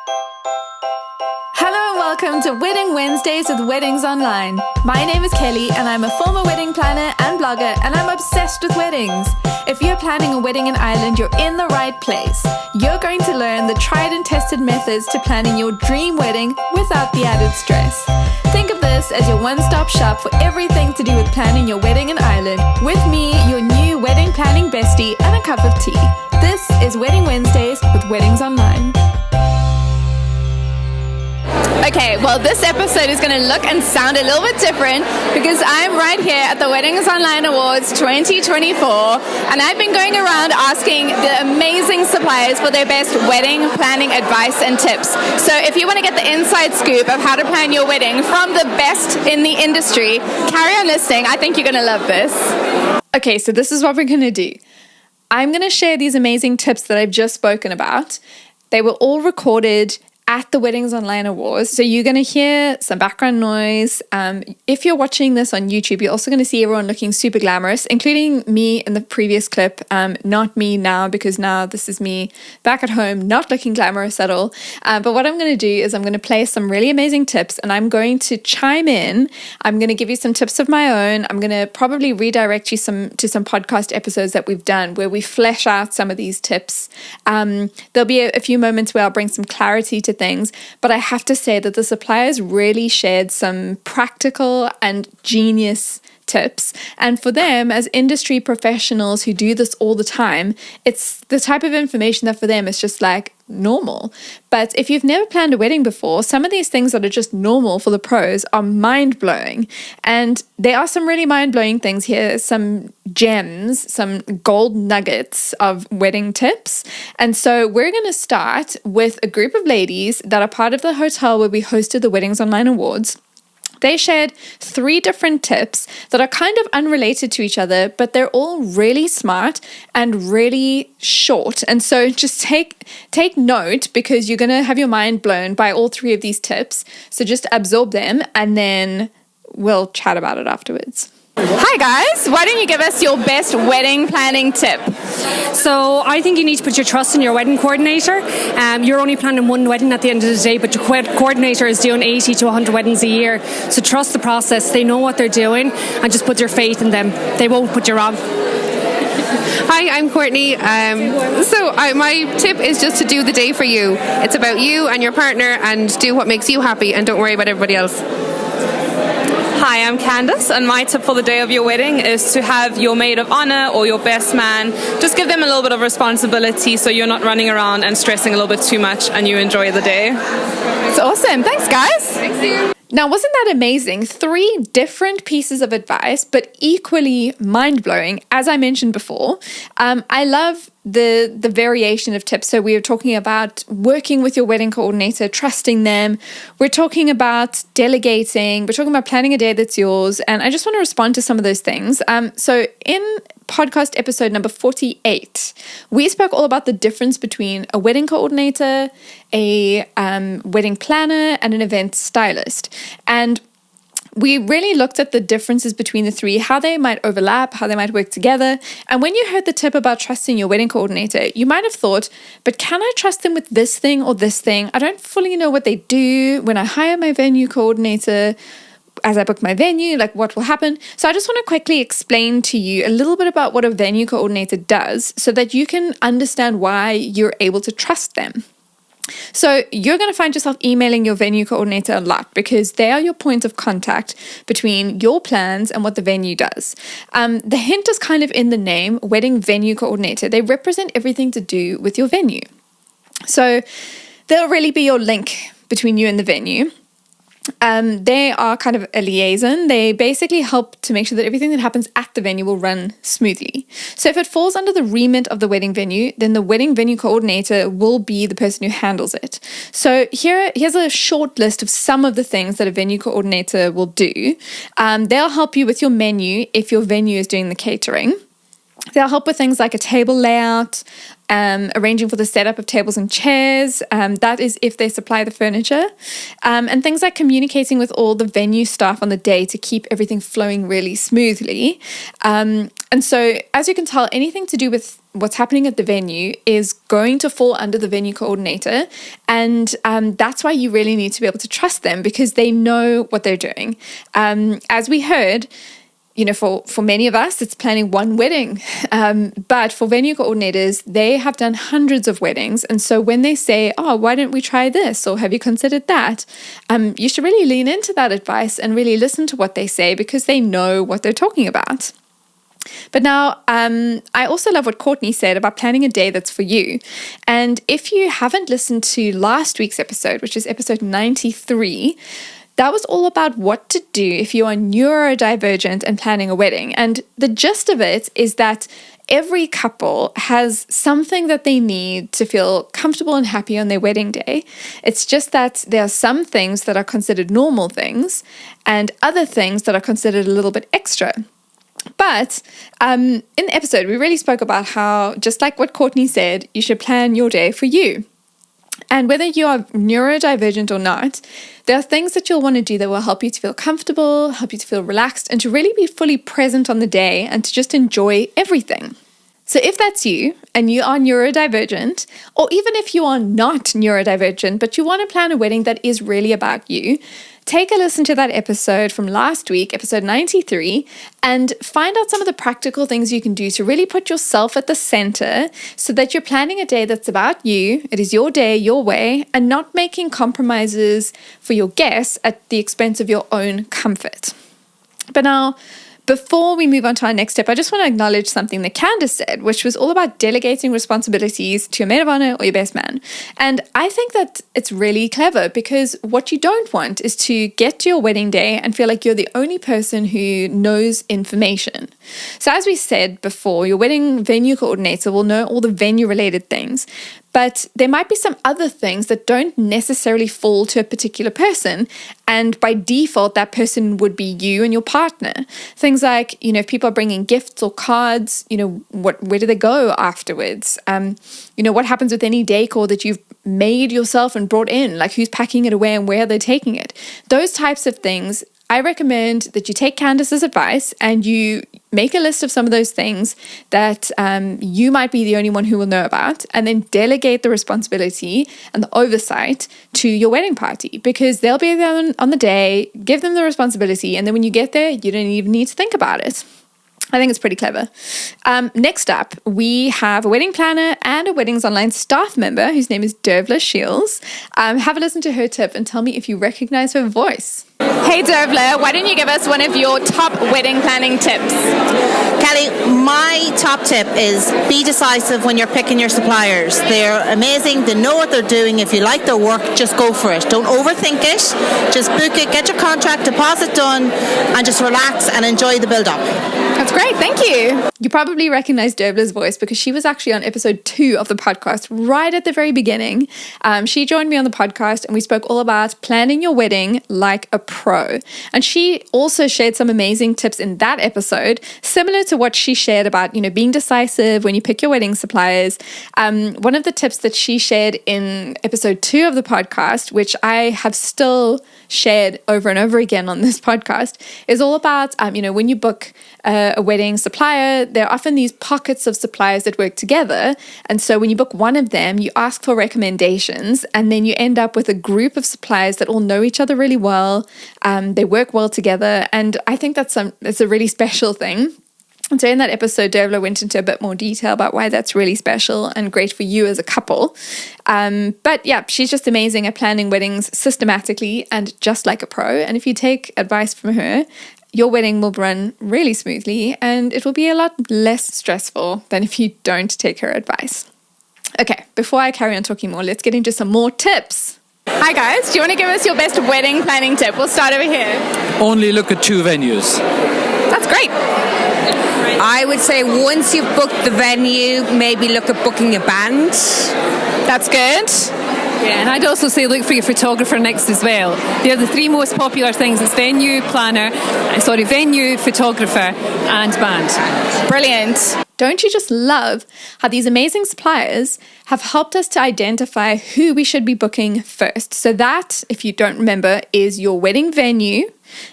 Hello and welcome to Wedding Wednesdays with Weddings Online. My name is Kelly and I'm a former wedding planner and blogger, and I'm obsessed with weddings. If you're planning a wedding in Ireland, you're in the right place. You're going to learn the tried and tested methods to planning your dream wedding without the added stress. Think of this as your one-stop shop for everything to do with planning your wedding in Ireland, with me, your new wedding planning bestie, and a cup of tea. This is Wedding Wednesdays with Weddings Online. Okay, well, this episode is going to look and sound a little bit different because I'm right here at the Weddings Online Awards 2024, and I've been going around asking the amazing suppliers for their best wedding planning advice and tips. So if you want to get the inside scoop of how to plan your wedding from the best in the industry, carry on listening. I think you're going to love this. Okay, so this is what we're going to do. I'm going to share these amazing tips that I've just spoken about. They were all recorded at the Weddings Online Awards. So you're going to hear some background noise. If you're watching this on YouTube, you're also going to see everyone looking super glamorous, including me in the previous clip. Not me now, because now this is me back at home, not looking glamorous at all. But what I'm going to do is I'm going to play some really amazing tips, and I'm going to chime in. I'm going to give you some tips of my own. I'm going to probably redirect you to some podcast episodes that we've done where we flesh out some of these tips. There'll be a few moments where I'll bring some clarity to things, but I have to say that the suppliers really shared some practical and genius tips, and for them as industry professionals who do this all the time, it's the type of information that for them is just like normal. But if you've never planned a wedding before, some of these things that are just normal for the pros are mind-blowing, and there are some really mind-blowing things here, some gems, some gold nuggets of wedding tips. And so we're going to start with a group of ladies that are part of the hotel where we hosted the Weddings Online Awards. They shared 3 different tips that are kind of unrelated to each other, but they're all really smart and really short. And so just take note, because you're going to have your mind blown by all 3 of these tips. So just absorb them, and then we'll chat about it afterwards. Hi guys, why don't you give us your best wedding planning tip? So I think you need to put your trust in your wedding coordinator. You're only planning one wedding at the end of the day, but your coordinator is doing 80 to 100 weddings a year. So trust the process. They know what they're doing, and just put your faith in them. They won't put you wrong. Hi, I'm Courtney. My tip is just to do the day for you. It's about you and your partner, and do what makes you happy, and don't worry about everybody else. Hi, I'm Candace, and my tip for the day of your wedding is to have your maid of honor or your best man. Just give them a little bit of responsibility so you're not running around and stressing a little bit too much, and you enjoy the day. It's awesome. Thanks, guys. Thanks, you. Now, wasn't that amazing? 3 different pieces of advice, but equally mind-blowing, as I mentioned before. I love the variation of tips. So we were talking about working with your wedding coordinator, trusting them. We're talking about delegating. We're talking about planning a day that's yours. And I just want to respond to some of those things. So in podcast episode number 48, we spoke all about the difference between a wedding coordinator, a wedding planner, and an event stylist. And we really looked at the differences between the 3, how they might overlap, how they might work together. And when you heard the tip about trusting your wedding coordinator, you might have thought, but can I trust them with this thing or this thing? I don't fully know what they do. When I hire my venue coordinator, as I book my venue, like what will happen? So I just want to quickly explain to you a little bit about what a venue coordinator does so that you can understand why you're able to trust them. So you're going to find yourself emailing your venue coordinator a lot because they are your point of contact between your plans and what the venue does. The hint is kind of in the name, wedding venue coordinator. They represent everything to do with your venue. So they'll really be your link between you and the venue. They are kind of a liaison. They basically help to make sure that everything that happens at the venue will run smoothly. So if it falls under the remit of the wedding venue, then the wedding venue coordinator will be the person who handles it. So here's a short list of some of the things that a venue coordinator will do. They'll help you with your menu if your venue is doing the catering. They'll help with things like a table layout, arranging for the setup of tables and chairs. That is if they supply the furniture. And things like communicating with all the venue staff on the day to keep everything flowing really smoothly. And so, as you can tell, anything to do with what's happening at the venue is going to fall under the venue coordinator. And that's why you really need to be able to trust them, because they know what they're doing. As we heard, for many of us, it's planning one wedding. But for venue coordinators, they have done hundreds of weddings. And so when they say, oh, why don't we try this? Or have you considered that? You should really lean into that advice and really listen to what they say, because they know what they're talking about. But now, I also love what Courtney said about planning a day that's for you. And if you haven't listened to last week's episode, which is episode 93, that was all about what to do if you are neurodivergent and planning a wedding. And the gist of it is that every couple has something that they need to feel comfortable and happy on their wedding day. It's just that there are some things that are considered normal things and other things that are considered a little bit extra. But in the episode, we really spoke about how, just like what Courtney said, you should plan your day for you. And whether you are neurodivergent or not, there are things that you'll want to do that will help you to feel comfortable, help you to feel relaxed, and to really be fully present on the day and to just enjoy everything. So if that's you and you are neurodivergent, or even if you are not neurodivergent, but you want to plan a wedding that is really about you, take a listen to that episode from last week, episode 93, and find out some of the practical things you can do to really put yourself at the center so that you're planning a day that's about you. It is your day, your way, and not making compromises for your guests at the expense of your own comfort. But now, before we move on to our next step, I just want to acknowledge something that Candace said, which was all about delegating responsibilities to your maid of honor or your best man. And I think that it's really clever, because what you don't want is to get to your wedding day and feel like you're the only person who knows information. So as we said before, your wedding venue coordinator will know all the venue related things. But there might be some other things that don't necessarily fall to a particular person. And by default, that person would be you and your partner. Things like, if people are bringing gifts or cards, where do they go afterwards? What happens with any decor that you've made yourself and brought in? Like, who's packing it away and where are they taking it? Those types of things. I recommend that you take Candace's advice and you make a list of some of those things that you might be the only one who will know about, and then delegate the responsibility and the oversight to your wedding party, because they'll be there on the day. Give them the responsibility, and then when you get there, you don't even need to think about it. I think it's pretty clever. Next up, we have a wedding planner and a Weddings Online staff member whose name is Dearbhaile Shiels. Have a listen to her tip and tell me if you recognize her voice. Hey Dearbhaile, why don't you give us one of your top wedding planning tips? Kelly, my top tip is be decisive when you're picking your suppliers. They're amazing, they know what they're doing. If you like their work, just go for it. Don't overthink it, just book it, get your contract deposit done, and just relax and enjoy the build-up. That's great, thank you. You probably recognize Dearbhaile's voice because she was actually on episode 2 of the podcast right at the very beginning. She joined me on the podcast and we spoke all about planning your wedding like a pro. And she also shared some amazing tips in that episode, similar to what she shared about, being decisive when you pick your wedding suppliers. One of the tips that she shared in episode 2 of the podcast, which I have still shared over and over again on this podcast, is all about, when you book a wedding supplier, there are often these pockets of suppliers that work together. And so when you book one of them, you ask for recommendations, and then you end up with a group of suppliers that all know each other really well. They work well together. And I think it's a really special thing. And so in that episode, Dearbhaile went into a bit more detail about why that's really special and great for you as a couple. But yeah, she's just amazing at planning weddings systematically and just like a pro. And if you take advice from her, your wedding will run really smoothly and it will be a lot less stressful than if you don't take her advice. Okay, before I carry on talking more, let's get into some more tips. Hi guys, do you want to give us your best wedding planning tip? We'll start over here. Only look at 2 venues. That's great. I would say once you've booked the venue, maybe look at booking a band. That's good. Yeah, and I'd also say look for your photographer next as well. They're the 3 most popular things. It's venue, photographer and band. Brilliant. don't you just love how these amazing suppliers have helped us to identify who we should be booking first? So that, if you don't remember, is your wedding venue.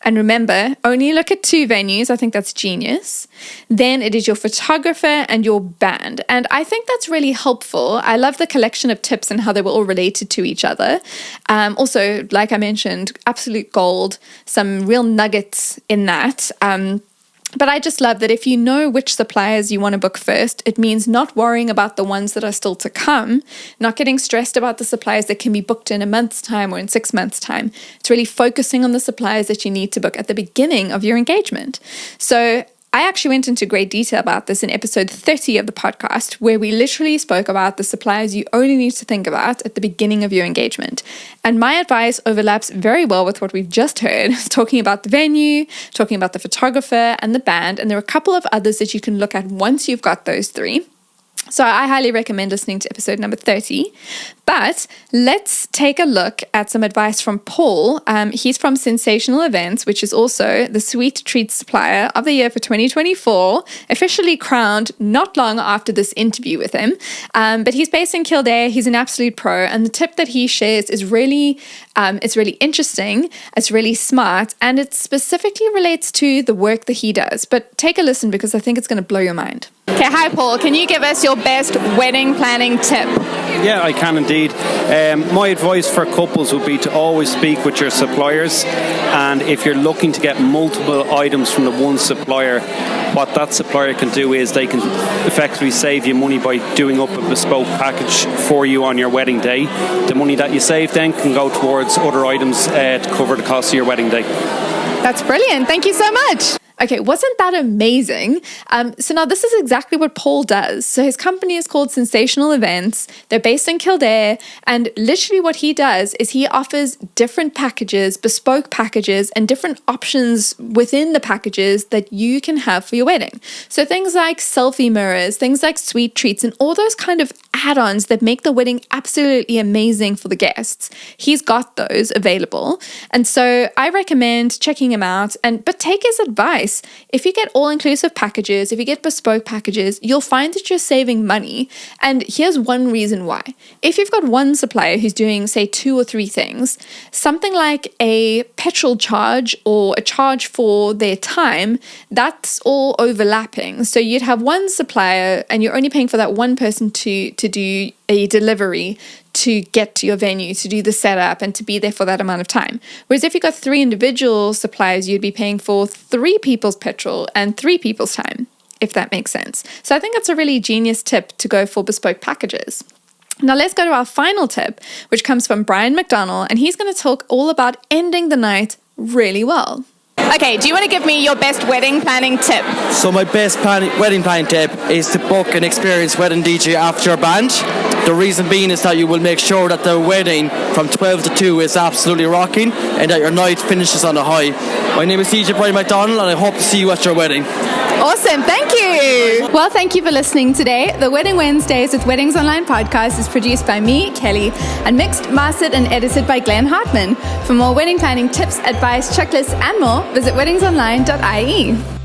And remember, only look at 2 venues. I think that's genius. Then it is your photographer and your band. And I think that's really helpful. I love the collection of tips and how they were all related to each other. Also, like I mentioned, absolute gold, some real nuggets in that. But I just love that if you know which suppliers you want to book first, it means not worrying about the ones that are still to come, not getting stressed about the suppliers that can be booked in a month's time or in 6 months' time. It's really focusing on the suppliers that you need to book at the beginning of your engagement. So I actually went into great detail about this in episode 30 of the podcast, where we literally spoke about the suppliers you only need to think about at the beginning of your engagement. And my advice overlaps very well with what we've just heard, talking about the venue, talking about the photographer and the band. And there are a couple of others that you can look at once you've got those 3. So I highly recommend listening to episode number 30. But let's take a look at some advice from Paul. He's from Sensational Events, which is also the Sweet Treats Supplier of the Year for 2024, officially crowned not long after this interview with him. But he's based in Kildare. He's an absolute pro. And the tip that he shares is really interesting. It's really smart. And it specifically relates to the work that he does. But take a listen because I think it's going to blow your mind. Okay, hi Paul. Can you give us your best wedding planning tip? Yeah, I can indeed. My advice for couples would be to always speak with your suppliers, and if you're looking to get multiple items from the one supplier, what that supplier can do is they can effectively save you money by doing up a bespoke package for you on your wedding day. The money that you save then can go towards other items to cover the cost of your wedding day. That's brilliant. Thank you so much. Okay, wasn't that amazing? So now this is exactly what Paul does. So his company is called Sensational Events. They're based in Kildare. And literally what he does is he offers different packages, bespoke packages, and different options within the packages that you can have for your wedding. So things like selfie mirrors, things like sweet treats, and all those kind of add-ons that make the wedding absolutely amazing for the guests. He's got those available. And so I recommend checking him out, but take his advice. If you get all-inclusive packages, if you get bespoke packages, you'll find that you're saving money. And here's one reason why. If you've got one supplier who's doing, say, 2 or 3 things, something like a petrol charge or a charge for their time, that's all overlapping. So you'd have one supplier and you're only paying for that one person to do a delivery, to get to your venue, to do the setup, and to be there for that amount of time. Whereas if you got 3 individual suppliers, you'd be paying for 3 people's petrol and 3 people's time, if that makes sense. So I think that's a really genius tip to go for bespoke packages. Now let's go to our final tip, which comes from Bryan McDonnell, and he's going to talk all about ending the night really well. Okay, do you want to give me your best wedding planning tip? So my best wedding planning tip is to book an experienced wedding DJ after your band. The reason being is that you will make sure that the wedding from 12 to 2 is absolutely rocking and that your night finishes on a high. My name is DJ Bryan McDonnell and I hope to see you at your wedding. Awesome, thank you. Well, thank you for listening today. The Wedding Wednesdays with Weddings Online podcast is produced by me, Kelly, and mixed, mastered and edited by Glenn Hartman. For more wedding planning tips, advice, checklists and more, visit weddingsonline.ie.